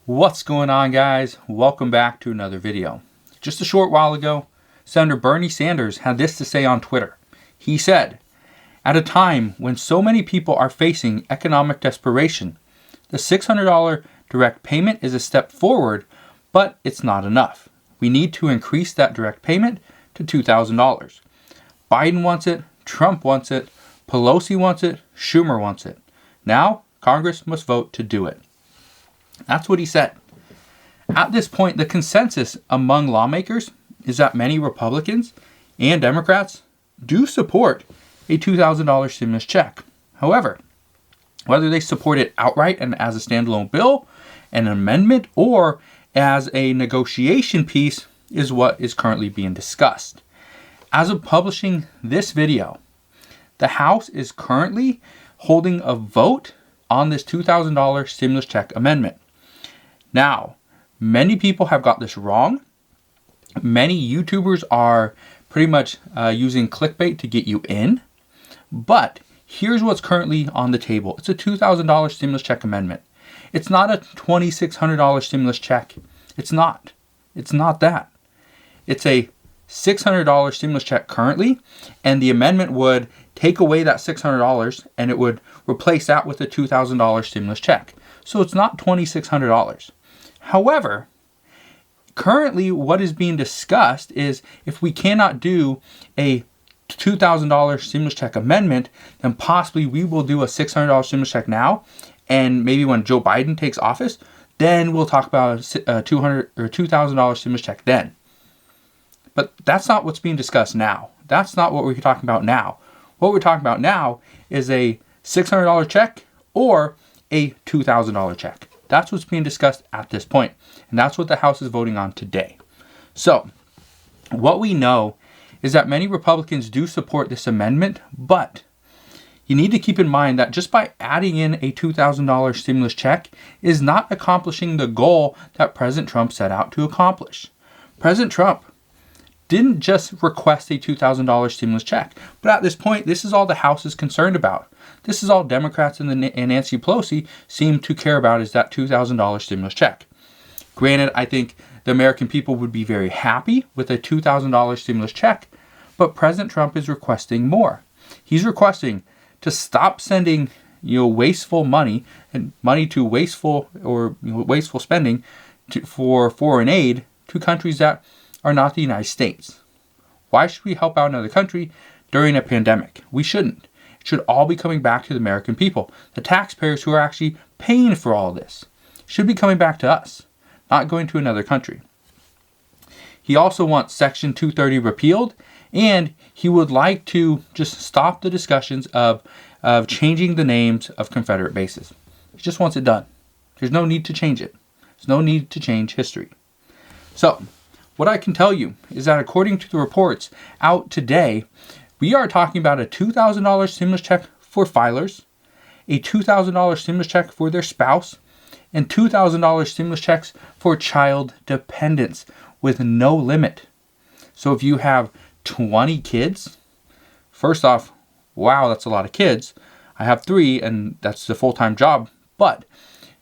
What's going on, guys? Welcome back to another video. Just a short while ago, Senator Bernie Sanders had this to say on Twitter. He said, "At a time when so many people are facing economic desperation, the $600 direct payment is a step forward, but it's not enough. We need to increase that direct payment to $2,000. Biden wants it, Trump wants it, Pelosi wants it, Schumer wants it. Now, Congress must vote to do it." That's what he said. At this point, the consensus among lawmakers is that many Republicans and Democrats do support a $2,000 stimulus check. However, whether they support it outright and as a standalone bill, an amendment, or as a negotiation piece is what is currently being discussed. As of publishing this video, the House is currently holding a vote on this $2,000 stimulus check amendment. Now, many people have got this wrong. Many YouTubers are pretty much using clickbait to get you in. But here's what's currently on the table. It's a $2,000 stimulus check amendment. It's not a $2,600 stimulus check. It's not. It's not that. It's a $600 stimulus check currently, and the amendment would take away that $600 and it would replace that with a $2,000 stimulus check. So it's not $2,600. However, currently what is being discussed is if we cannot do a $2,000 stimulus check amendment, then possibly we will do a $600 stimulus check now, and maybe when Joe Biden takes office, then we'll talk about a $200 or $2,000 stimulus check then. But that's not what's being discussed now. That's not what we're talking about now. What we're talking about now is a $600 check or a $2,000 check. That's what's being discussed at this point, and that's what the House is voting on today. So, what we know is that many Republicans do support this amendment, but you need to keep in mind that just by adding in a $2,000 stimulus check is not accomplishing the goal that President Trump set out to accomplish. President Trump didn't just request a $2,000 stimulus check, but at this point, this is all the House is concerned about. This is all Democrats and Nancy Pelosi seem to care about is that $2,000 stimulus check. Granted, I think the American people would be very happy with a $2,000 stimulus check, but President Trump is requesting more. He's requesting to stop sending, wasteful money and money to wasteful spending for foreign aid to countries that are not the United States. Why should we help out another country during a pandemic? We shouldn't. It should all be coming back to the American people. The taxpayers who are actually paying for all this should be coming back to us, not going to another country. He also wants Section 230 repealed, and he would like to just stop the discussions of changing the names of Confederate bases. He just wants it done. There's no need to change it. There's no need to change history. So, what I can tell you is that according to the reports out today, we are talking about a $2,000 stimulus check for filers, a $2,000 stimulus check for their spouse, and $2,000 stimulus checks for child dependents with no limit. So if you have 20 kids, first off, wow, that's a lot of kids. I have 3, and that's the full-time job. But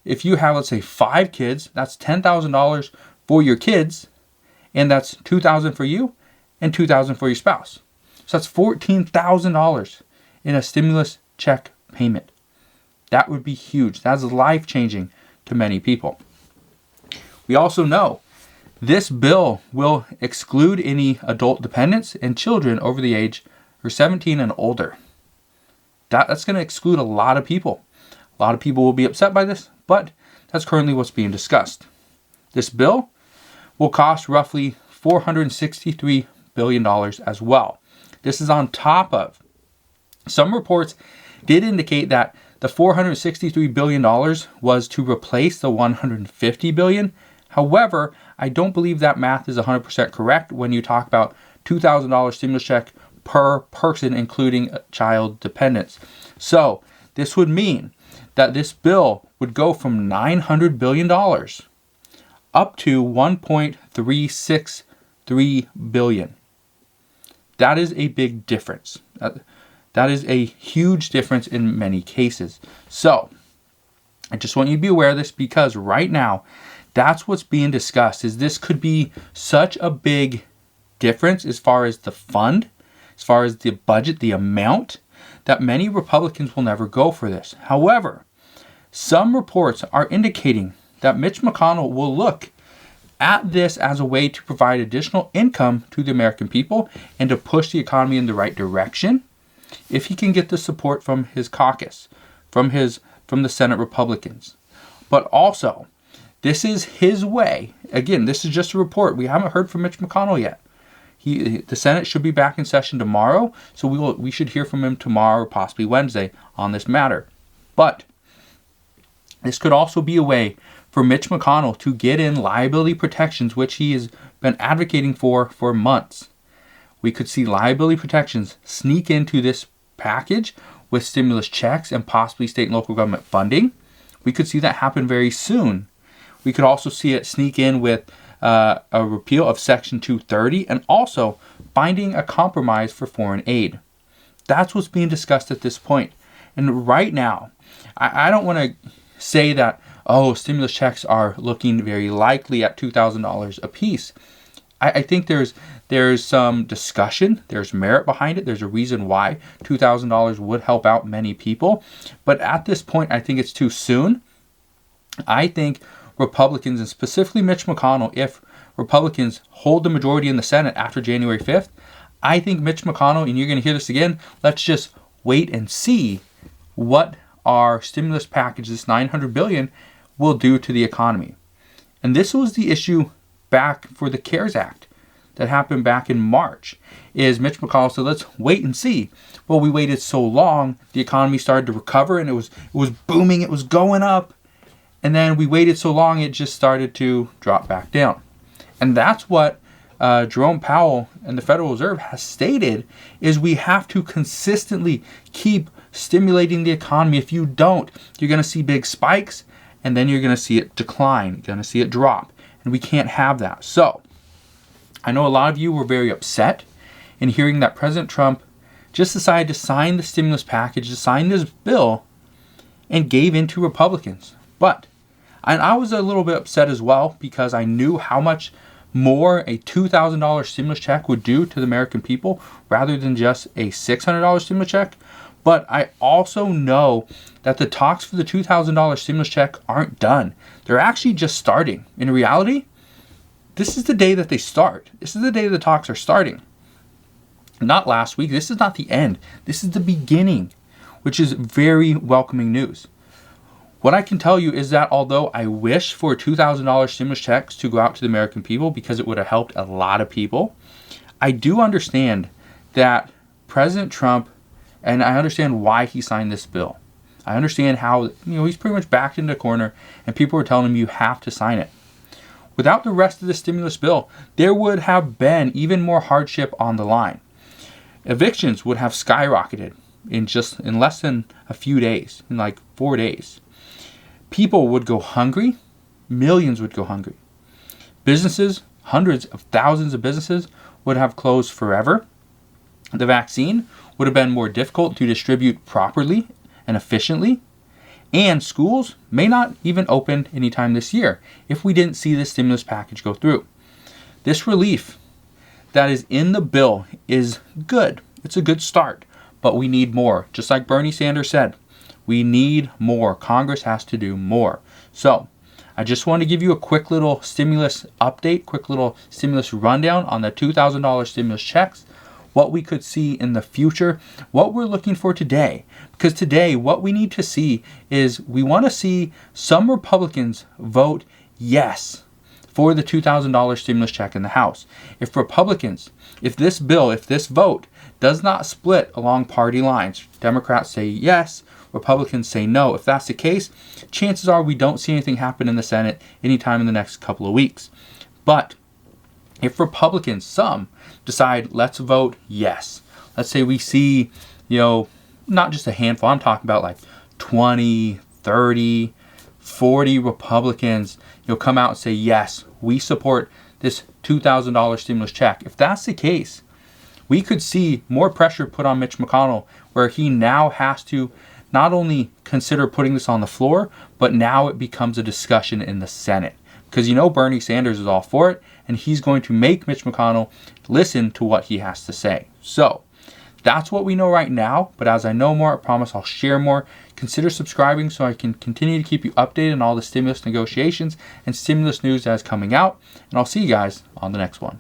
if you have, let's say, 5 kids, that's $10,000 for your kids, and that's $2,000 for you and $2,000 for your spouse. So that's $14,000 in a stimulus check payment. That would be huge. That's life-changing to many people. We also know this bill will exclude any adult dependents and children over the age of 17 and older. That's going to exclude a lot of people. A lot of people will be upset by this, but that's currently what's being discussed. This bill will cost roughly $463 billion as well. This is on top of. Some reports did indicate that the $463 billion was to replace the $150 billion. However, I don't believe that math is 100% correct when you talk about $2,000 stimulus check per person, including child dependents. So this would mean that this bill would go from $900 billion up to $1.363 billion. That is a big difference. That is a huge difference in many cases. So, I just want you to be aware of this because right now, that's what's being discussed, is this could be such a big difference as far as the fund, as far as the budget, the amount, that many Republicans will never go for this. However, some reports are indicating that Mitch McConnell will look at this as a way to provide additional income to the American people and to push the economy in the right direction if he can get the support from his caucus, from the Senate Republicans. But also, this is his way. Again, this is just a report. We haven't heard from Mitch McConnell yet. The Senate should be back in session tomorrow, so we should hear from him tomorrow or possibly Wednesday on this matter. But this could also be a way for Mitch McConnell to get in liability protections, which he has been advocating for months. We could see liability protections sneak into this package with stimulus checks and possibly state and local government funding. We could see that happen very soon. We could also see it sneak in with a repeal of Section 230 and also finding a compromise for foreign aid. That's what's being discussed at this point. And right now, I don't want to say that, stimulus checks are looking very likely at $2,000 a piece. I think there's some discussion, there's merit behind it, there's a reason why $2,000 would help out many people. But at this point, I think it's too soon. I think Republicans, and specifically Mitch McConnell, if Republicans hold the majority in the Senate after January 5th, I think Mitch McConnell, and you're going to hear this again, let's just wait and see what our stimulus package, this $900 billion, will do to the economy. And this was the issue back for the CARES Act that happened back in March, is Mitch McConnell said, let's wait and see. Well, we waited so long, the economy started to recover and it was booming, it was going up. And then we waited so long, it just started to drop back down. And that's what Jerome Powell and the Federal Reserve has stated, is we have to consistently keep stimulating the economy. If you don't, you're going to see big spikes and then you're going to see it decline. You're going to see it drop. And we can't have that. So I know a lot of you were very upset in hearing that President Trump just decided to sign the stimulus package, to sign this bill, and gave in to Republicans. And I was a little bit upset as well because I knew how much more a $2,000 stimulus check would do to the American people rather than just a $600 stimulus check. But I also know that the talks for the $2,000 stimulus check aren't done. They're actually just starting. In reality, this is the day that they start. This is the day the talks are starting. Not last week. This is not the end. This is the beginning, which is very welcoming news. What I can tell you is that although I wish for $2,000 stimulus checks to go out to the American people because it would have helped a lot of people, I do understand that President Trump, and I understand why he signed this bill. I understand how, he's pretty much backed into a corner and people were telling him you have to sign it. Without the rest of the stimulus bill, there would have been even more hardship on the line. Evictions would have skyrocketed in less than a few days, in like 4 days. People would go hungry. Millions would go hungry. Businesses, hundreds of thousands of businesses, would have closed forever. The vaccine would have been more difficult to distribute properly and efficiently. And schools may not even open anytime this year if we didn't see this stimulus package go through. This relief that is in the bill is good. It's a good start, but we need more. Just like Bernie Sanders said, we need more. Congress has to do more. So I just want to give you a quick little stimulus update, quick little stimulus rundown on the $2,000 stimulus checks, what we could see in the future, what we're looking for today. Because today, what we need to see is we want to see some Republicans vote yes for the $2,000 stimulus check in the House. If this vote does not split along party lines, Democrats say yes, Republicans say no. If that's the case, chances are we don't see anything happen in the Senate anytime in the next couple of weeks. But if Republicans, some, decide let's vote yes, let's say we see, not just a handful, I'm talking about like 20, 30, 40 Republicans, come out and say yes, we support this $2,000 stimulus check. If that's the case, we could see more pressure put on Mitch McConnell where he now has to not only consider putting this on the floor, but now it becomes a discussion in the Senate. Because Bernie Sanders is all for it, and he's going to make Mitch McConnell listen to what he has to say. So that's what we know right now, but as I know more, I promise I'll share more. Consider subscribing so I can continue to keep you updated on all the stimulus negotiations and stimulus news that is coming out, and I'll see you guys on the next one.